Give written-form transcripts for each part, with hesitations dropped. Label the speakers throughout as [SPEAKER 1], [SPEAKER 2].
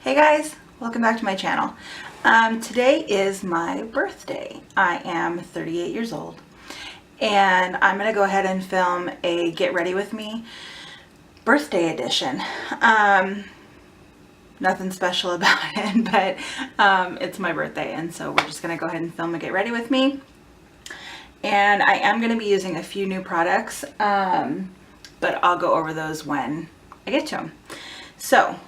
[SPEAKER 1] Hey guys, welcome back to my channel. Today is my birthday. I am 38 years old and I'm going to go ahead and film a get ready with me birthday edition. Nothing special about it, but it's my birthday, and so we're just going to go ahead and film a get ready with me. And I am going to be using a few new products, but I'll go over those when I get to them. So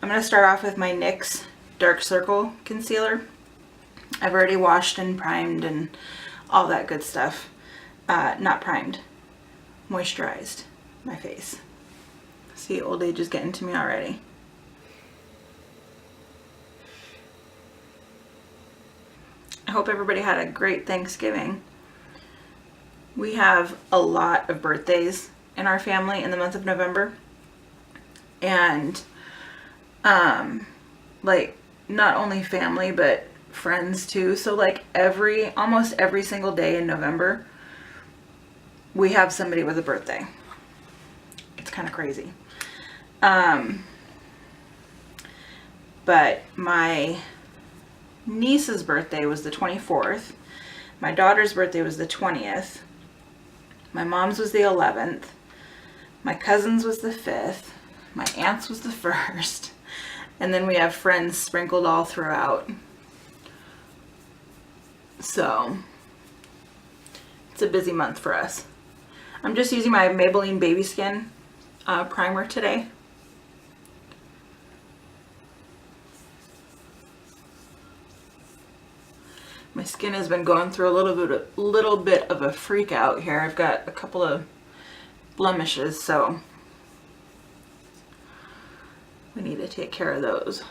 [SPEAKER 1] I'm going to start off with my NYX Dark Circle Concealer. I've already washed and primed and all that good stuff. Not primed, moisturized my face. See, old age is getting to me already. I hope everybody had a great Thanksgiving. We have a lot of birthdays in our family in the month of November. And like not only family but friends too. So like almost every single day in November we have somebody with a birthday. It's kind of crazy. But my niece's birthday was the 24th. My daughter's birthday was the 20th. My mom's was the 11th. My cousin's was the 5th. My aunt's was the 1st. And then we have friends sprinkled all throughout. So it's a busy month for us. I'm just using my Maybelline Baby Skin primer today. My skin has been going through a little bit of a freak out here. I've got a couple of blemishes, so we need to take care of those.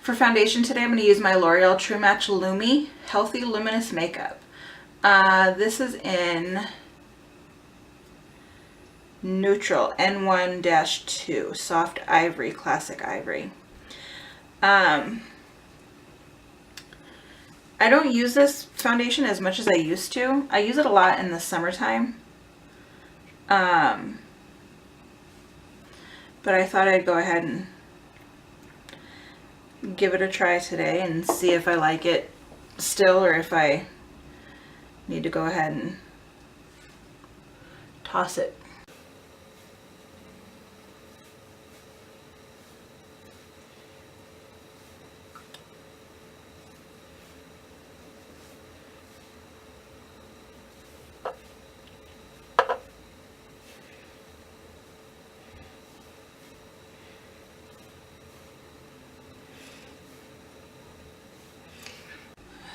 [SPEAKER 1] For foundation today, I'm going to use my L'Oreal True Match Lumi Healthy Luminous Makeup. This is in Neutral N1-2 Soft Ivory, Classic Ivory. I don't use this foundation as much as I used to. I use it a lot in the summertime. But I thought I'd go ahead and give it a try today and see if I like it still or if I need to go ahead and toss it.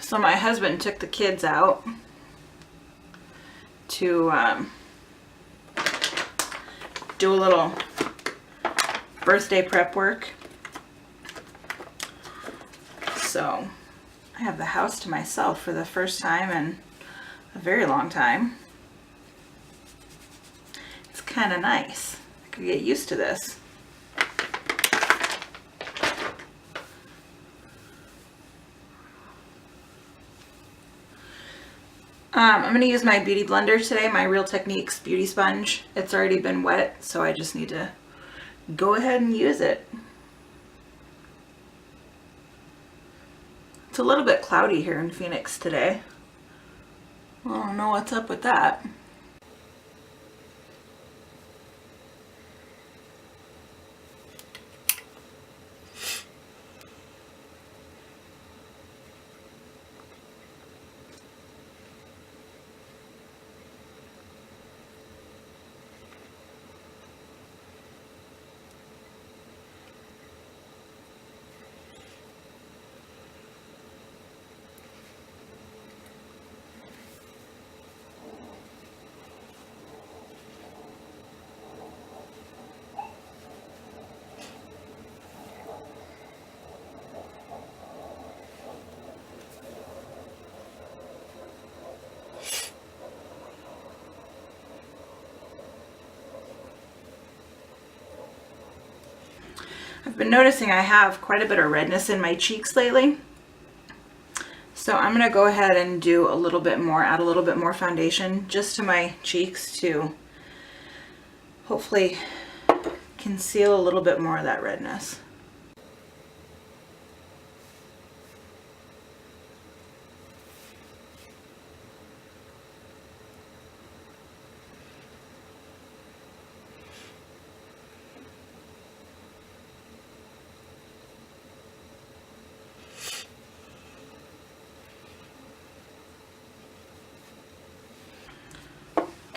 [SPEAKER 1] So my husband took the kids out to do a little birthday prep work. So I have the house to myself for the first time in a very long time. It's kind of nice. I could get used to this. I'm going to use my beauty blender today, my Real Techniques beauty sponge. It's already been wet, so I just need to go ahead and use it. It's a little bit cloudy here in Phoenix today. I don't know what's up with that. I've been noticing I have quite a bit of redness in my cheeks lately. So I'm gonna go ahead and do a little bit more, add a little bit more foundation just to my cheeks to hopefully conceal a little bit more of that redness.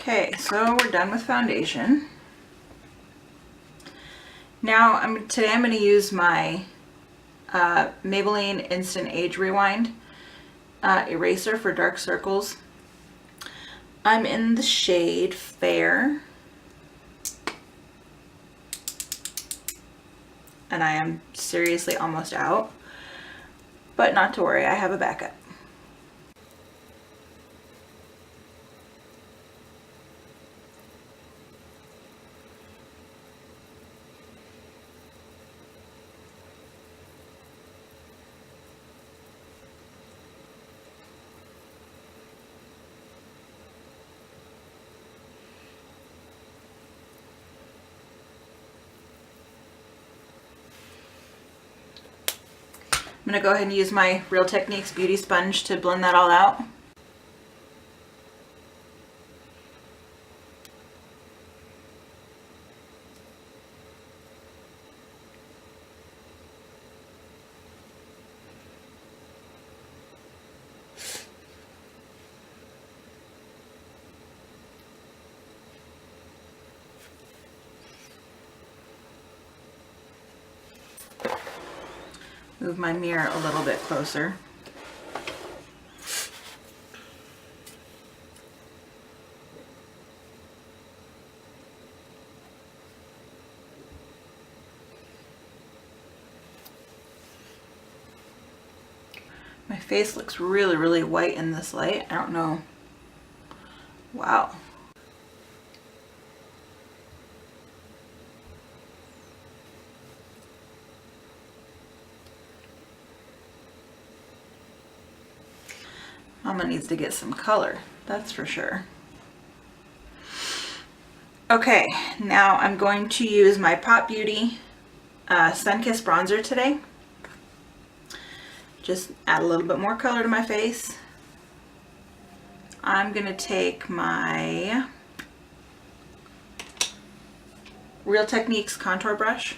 [SPEAKER 1] Okay, so we're done with foundation. Now today I'm going to use my Maybelline Instant Age Rewind eraser for dark circles. I'm in the shade Fair, and I am seriously almost out, but not to worry, I have a backup. I'm going to go ahead and use my Real Techniques Beauty Sponge to blend that all out. Move my mirror a little bit closer. My face looks really, really white in this light. I don't know. Wow. Mama needs to get some color, that's for sure. Okay, now I'm going to use my Pop Beauty Sunkissed Bronzer today. Just add a little bit more color to my face. I'm going to take my Real Techniques contour brush.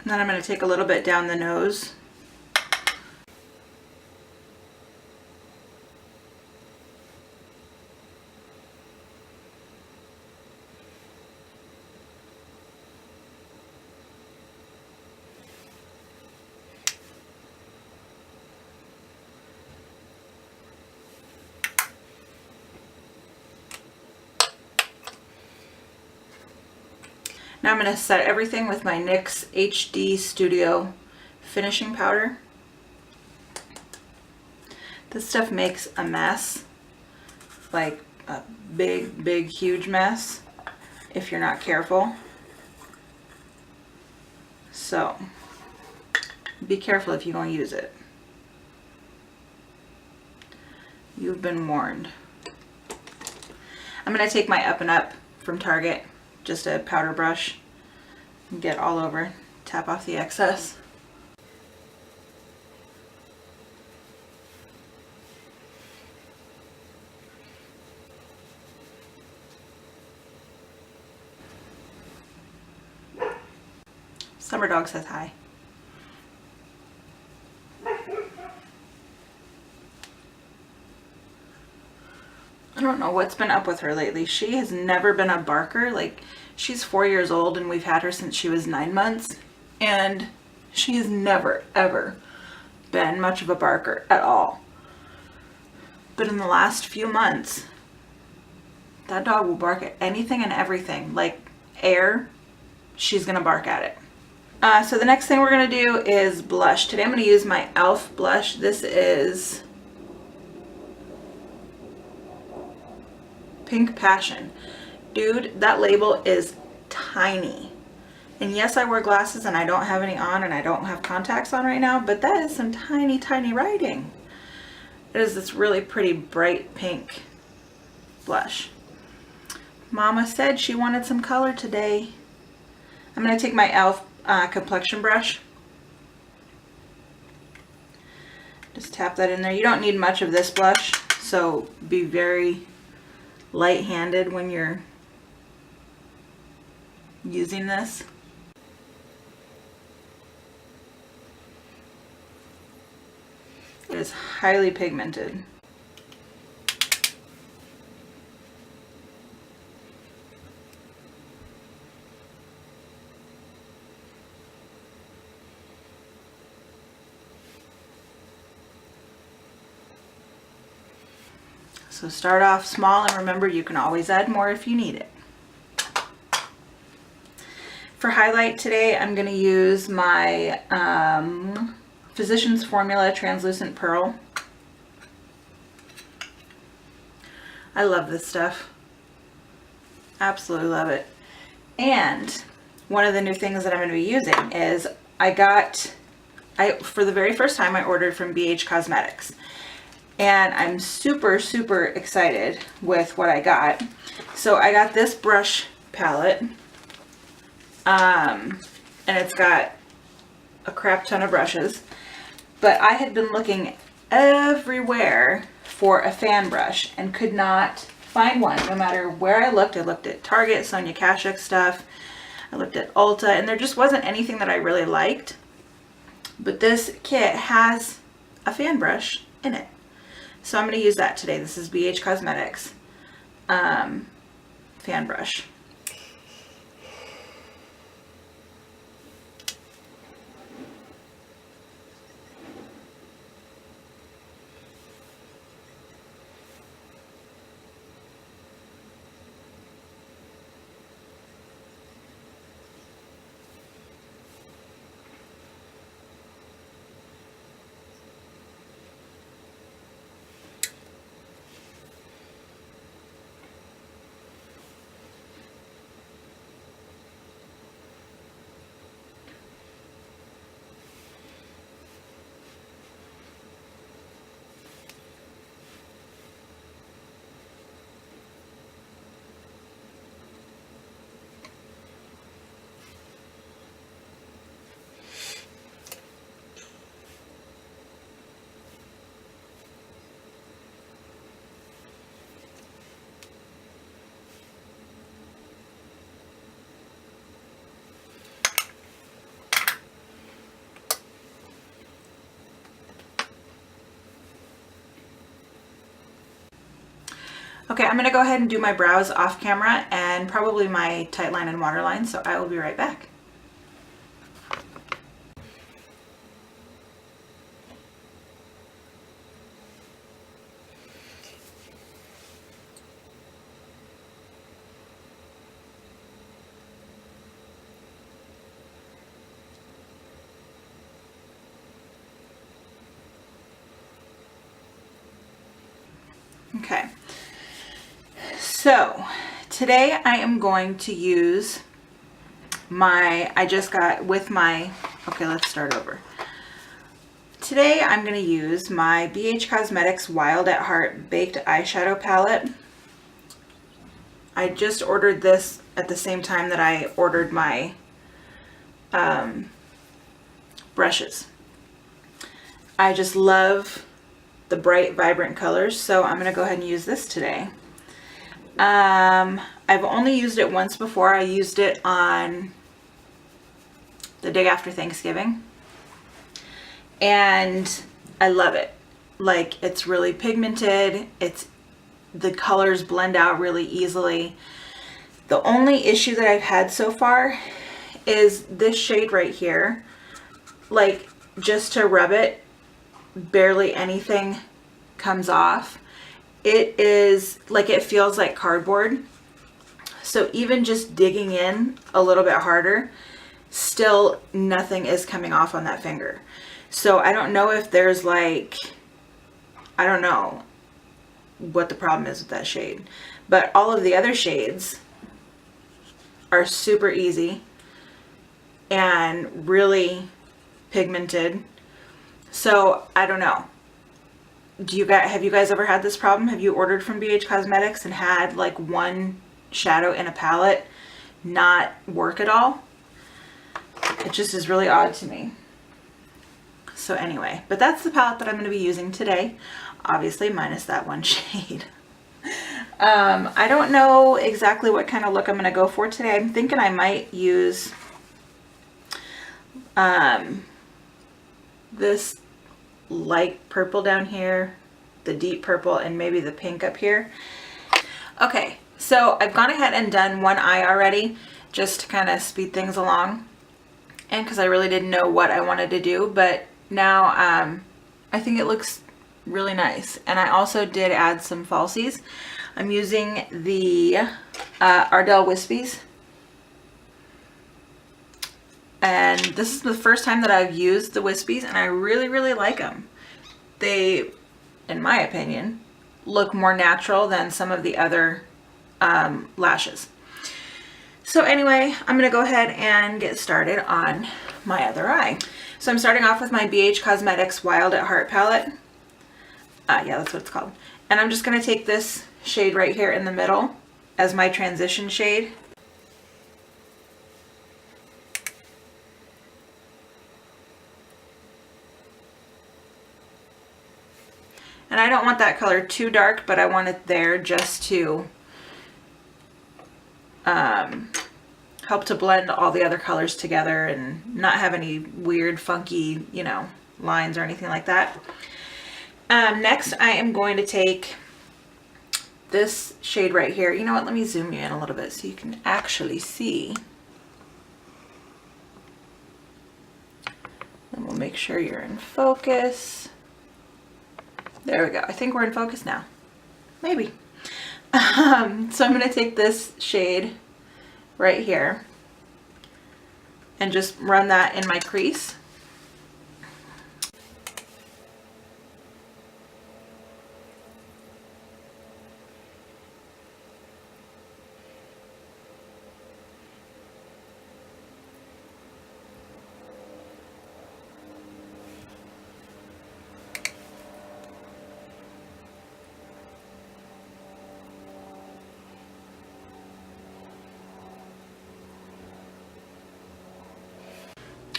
[SPEAKER 1] And then I'm going to take a little bit down the nose. Now I'm going to set everything with my NYX HD Studio finishing powder. This stuff makes a mess, like a big, big, huge mess if you're not careful. So be careful if you don't use it. You've been warned. I'm going to take my Up and Up from Target, just a powder brush, and get all over, tap off the excess. Summer Dog says hi. don't know what's been up with her lately. She has never been a barker. Like, she's 4 years old and we've had her since she was 9 months. And she has never, ever been much of a barker at all. But in the last few months, that dog will bark at anything and everything. Like air, she's gonna bark at it. So the next thing we're gonna do is blush. Today I'm gonna use my e.l.f. blush. This is Pink Passion. Dude, that label is tiny. And yes, I wear glasses and I don't have any on and I don't have contacts on right now, but that is some tiny, tiny writing. It is this really pretty bright pink blush. Mama said she wanted some color today. I'm going to take my e.l.f. Complexion brush. Just tap that in there. You don't need much of this blush, so be very light-handed when you're using this. It is highly pigmented. So start off small and remember you can always add more if you need it. For highlight today, I'm going to use my Physicians Formula Translucent Pearl. I love this stuff. Absolutely love it. And one of the new things that I'm going to be using is for the very first time I ordered from BH Cosmetics. And I'm super, super excited with what I got. So I got this brush palette. And it's got a crap ton of brushes. But I had been looking everywhere for a fan brush and could not find one. No matter where I looked at Target, Sonia Kashuk stuff. I looked at Ulta, and there just wasn't anything that I really liked. But this kit has a fan brush in it. So I'm going to use that today. This is BH Cosmetics fan brush. Okay, I'm going to go ahead and do my brows off camera and probably my tight line and waterline, so I will be right back. Okay. So today I am going to use okay, let's start over. Today I'm going to use my BH Cosmetics Wild at Heart Baked Eyeshadow Palette. I just ordered this at the same time that I ordered my brushes. I just love the bright, vibrant colors, so I'm going to go ahead and use this today. I've only used it once before. I used it on the day after Thanksgiving, and I love it. Like, it's really pigmented. It's the colors blend out really easily. The only issue that I've had so far is this shade right here. Like, just to rub it, barely anything comes off. It is like, it feels like cardboard. So even just digging in a little bit harder, still nothing is coming off on that finger. So I don't know if there's like, I don't know what the problem is with that shade, but all of the other shades are super easy and really pigmented. So I don't know. Have you guys ever had this problem? Have you ordered from BH Cosmetics and had like one shadow in a palette not work at all? It just is really odd to me. So anyway, but that's the palette that I'm going to be using today, obviously minus that one shade. I don't know exactly what kind of look I'm going to go for today. I'm thinking I might use this light purple down here, the deep purple, and maybe the pink up here. Okay, so I've gone ahead and done one eye already just to kind of speed things along, and because I really didn't know what I wanted to do, but now I think it looks really nice. And I also did add some falsies. I'm using the Ardell Wispies, and this is the first time that I've used the Wispies, and I really like them. They, in my opinion, look more natural than some of the other lashes. So anyway, I'm gonna go ahead and get started on my other eye. So I'm starting off with my BH Cosmetics Wild at Heart palette. Yeah, that's what it's called. And I'm just gonna take this shade right here in the middle as my transition shade. And I don't want that color too dark, but I want it there just to help to blend all the other colors together and not have any weird, funky, you know, lines or anything like that. Next, I am going to take this shade right here. You know what? Let me zoom you in a little bit so you can actually see. And we'll make sure you're in focus. There we go. I think we're in focus now. Maybe. So I'm going to take this shade right here and just run that in my crease.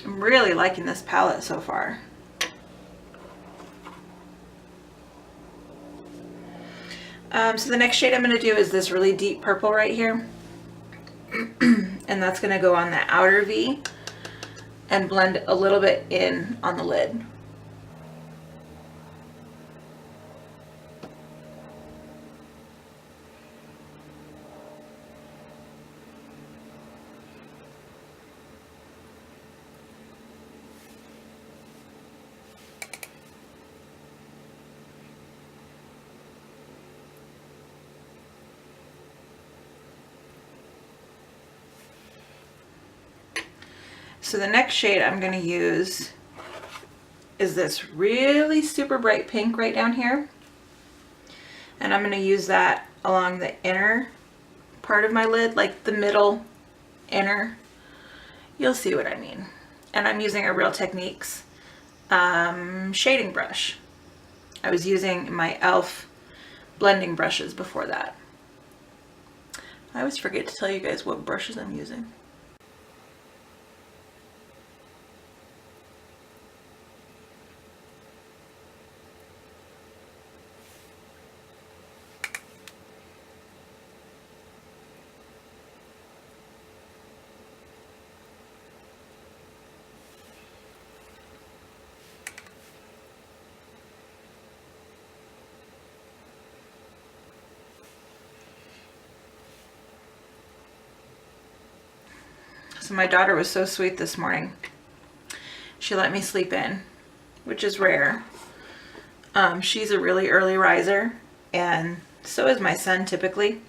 [SPEAKER 1] I'm really liking this palette so far. So the next shade I'm going to do is this really deep purple right here. And that's going to go on the outer V and blend a little bit in on the lid. So the next shade I'm going to use is this really super bright pink right down here. And I'm going to use that along the inner part of my lid, like the middle inner. You'll see what I mean. And I'm using a Real Techniques shading brush. I was using my e.l.f. blending brushes before that. I always forget to tell you guys what brushes I'm using. So my daughter was so sweet this morning. She let me sleep in, which is rare. She's a really early riser, and so is my son typically.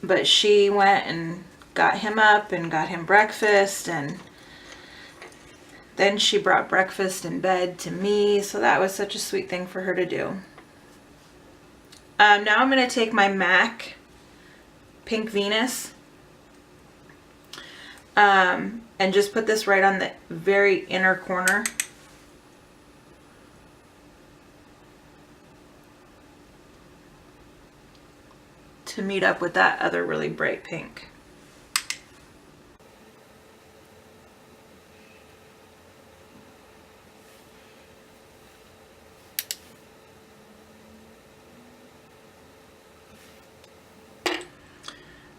[SPEAKER 1] But she went and got him up and got him breakfast, and then she brought breakfast in bed to me. So that was such a sweet thing for her to do. Now I'm going to take my MAC Pink Venus and just put this right on the very inner corner. To meet up with that other really bright pink.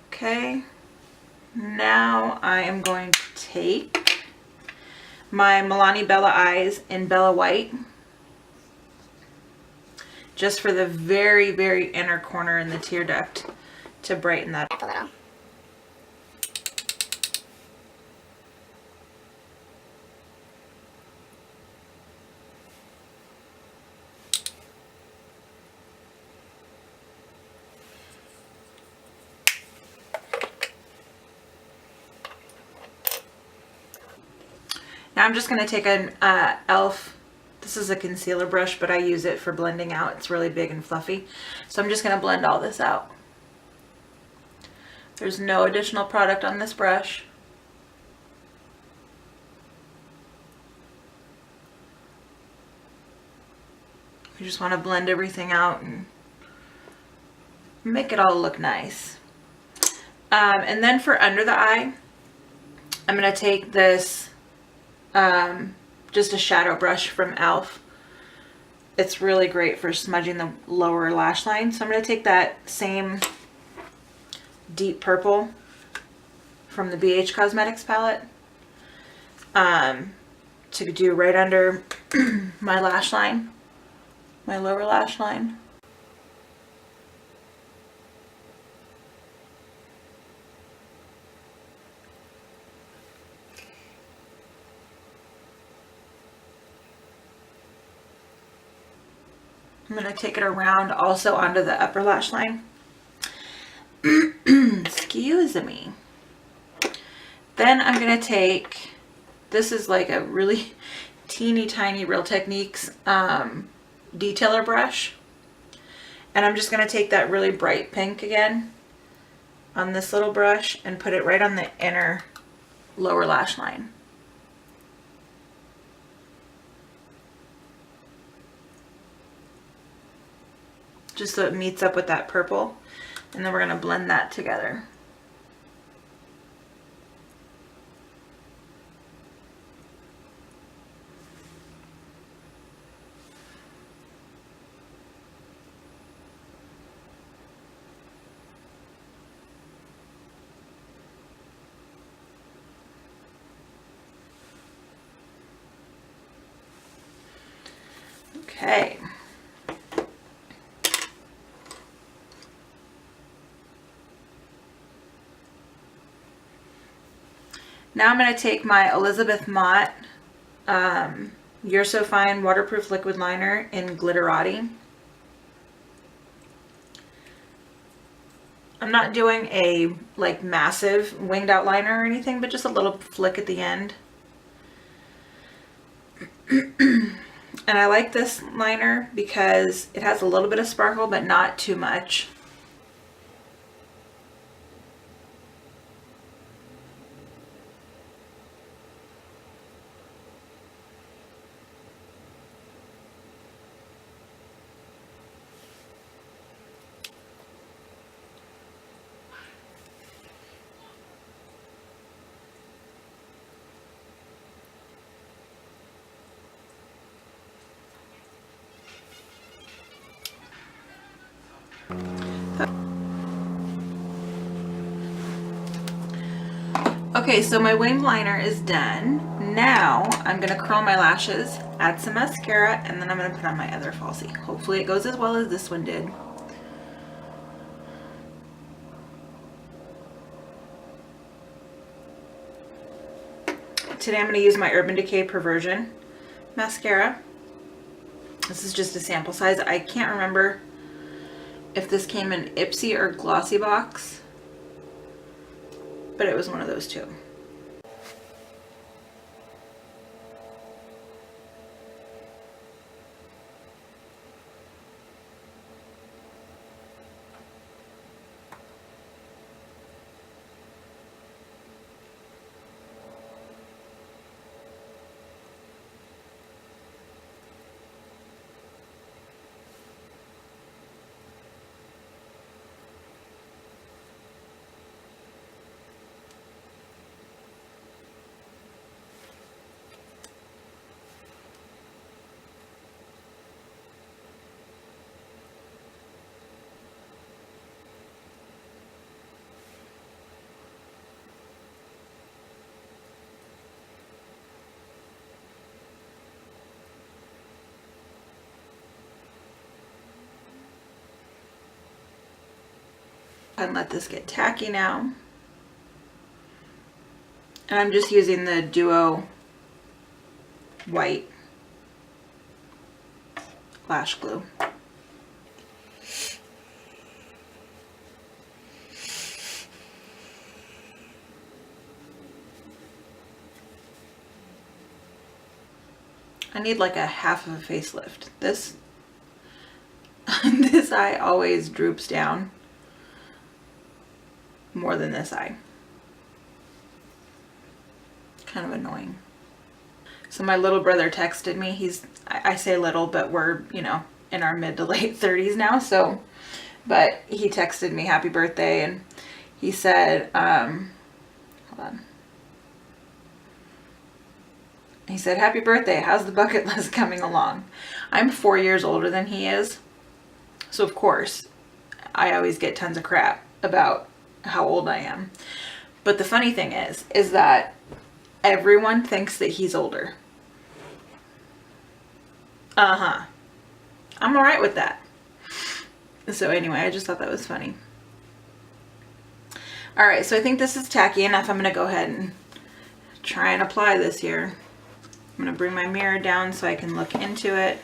[SPEAKER 1] Okay, now I am going to take my Milani Bella Eyes in Bella White, just for the very, very inner corner in the tear duct to brighten that up a little. Now I'm just going to take an e.l.f. This is a concealer brush, but I use it for blending out. It's really big and fluffy. So I'm just going to blend all this out. There's no additional product on this brush. We just want to blend everything out and make it all look nice. And then for under the eye, I'm going to take this just a shadow brush from e.l.f. It's really great for smudging the lower lash line. So I'm going to take that same deep purple from the BH Cosmetics palette to do right under my lash line, my lower lash line. I'm going to take it around also onto the upper lash line. Excuse me. Then I'm going to take, this is like a really teeny tiny Real Techniques detailer brush. And I'm just going to take that really bright pink again on this little brush and put it right on the inner lower lash line. Just so it meets up with that purple, and then we're going to blend that together. Okay. Now I'm going to take my Elizabeth Mott You're So Fine Waterproof Liquid Liner in Glitterati. I'm not doing a like massive winged out liner or anything, but just a little flick at the end. And I like this liner because it has a little bit of sparkle, but not too much. Okay, so my winged liner is done. Now I'm going to curl my lashes, add some mascara, and then I'm going to put on my other falsie. Hopefully it goes as well as this one did. today I'm going to use my Urban Decay Perversion mascara. This is just a sample size. I can't remember if this came in Ipsy or Glossy Box, but it was one of those two. And let this get tacky now. And I'm just using the Duo White Lash Glue. I need like a half of a facelift. This this eye always droops down more than this eye. Kind of annoying. So my little brother texted me. I say little, but we're, you know, in our mid to late 30s now. So, but he texted me happy birthday, and he said, hold on. He said, happy birthday. How's the bucket list coming along? I'm 4 years older than he is. So of course, I always get tons of crap about how old I am. But the funny thing is that everyone thinks that he's older. I'm all right with that. So anyway, I just thought that was funny. All right, so I think this is tacky enough. I'm going to go ahead and try and apply this here. I'm going to bring my mirror down so I can look into it.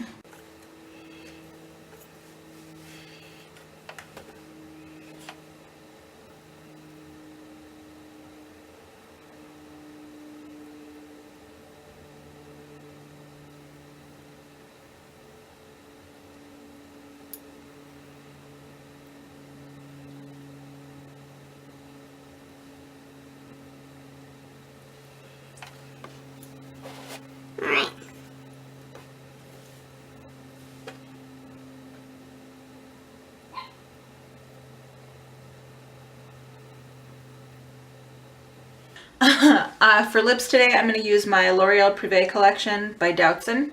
[SPEAKER 1] For lips today, I'm going to use my L'Oreal Privé collection by Doutzen.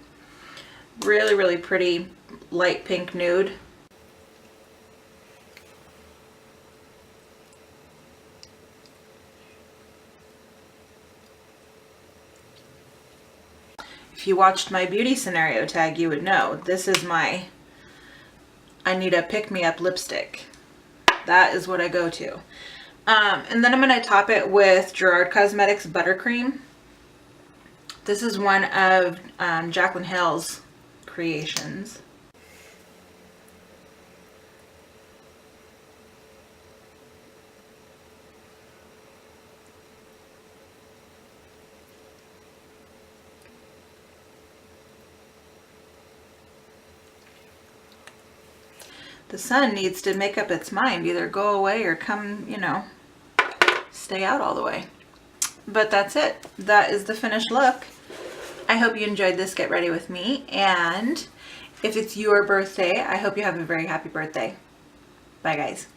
[SPEAKER 1] Really, really pretty light pink nude. If you watched my beauty scenario tag, you would know this is my I need a pick-me-up lipstick. That is what I go to. And then I'm going to top it with Gerard Cosmetics Buttercream. This is one of Jaclyn Hill's creations. The sun needs to make up its mind, either go away or come, you know, stay out all the way. But that's it. That is the finished look. I hope you enjoyed this Get Ready With Me, and if it's your birthday, I hope you have a very happy birthday. Bye guys.